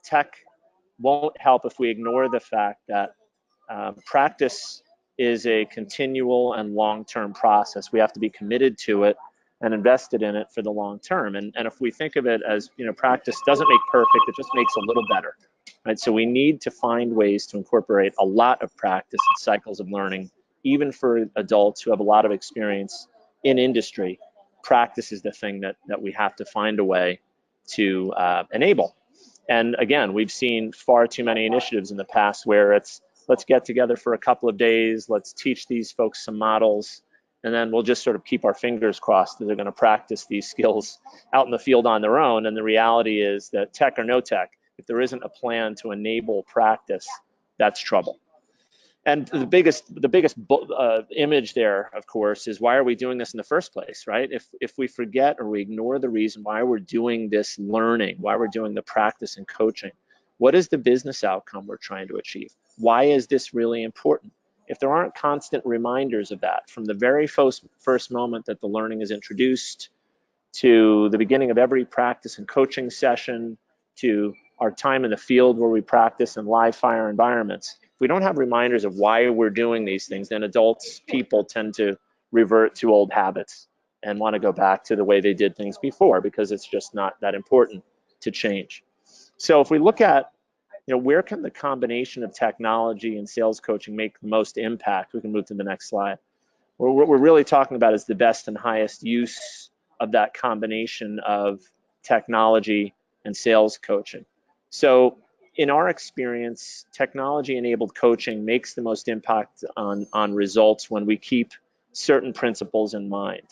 tech won't help if we ignore the fact that practice is a continual and long-term process. We have to be committed to it and invested in it for the long term. And if we think of it as, practice doesn't make perfect, it just makes a little better, right? So we need to find ways to incorporate a lot of practice and cycles of learning, even for adults who have a lot of experience in industry. Practice is the thing that we have to find a way to enable. And again, we've seen far too many initiatives in the past where it's, let's get together for a couple of days, let's teach these folks some models, and then we'll just sort of keep our fingers crossed that they're going to practice these skills out in the field on their own. And the reality is that tech or no tech, if there isn't a plan to enable practice, that's trouble. And the biggest image there, of course, is why are we doing this in the first place, right? If we forget or we ignore the reason why we're doing this learning, why we're doing the practice and coaching, what is the business outcome we're trying to achieve? Why is this really important? If there aren't constant reminders of that from the very first moment that the learning is introduced to the beginning of every practice and coaching session to our time in the field where we practice in live fire environments, if we don't have reminders of why we're doing these things, then people tend to revert to old habits and want to go back to the way they did things before because it's just not that important to change. So if we look at, where can the combination of technology and sales coaching make the most impact? We can move to the next slide. What we're really talking about is the best and highest use of that combination of technology and sales coaching. So in our experience, technology-enabled coaching makes the most impact on results when we keep certain principles in mind.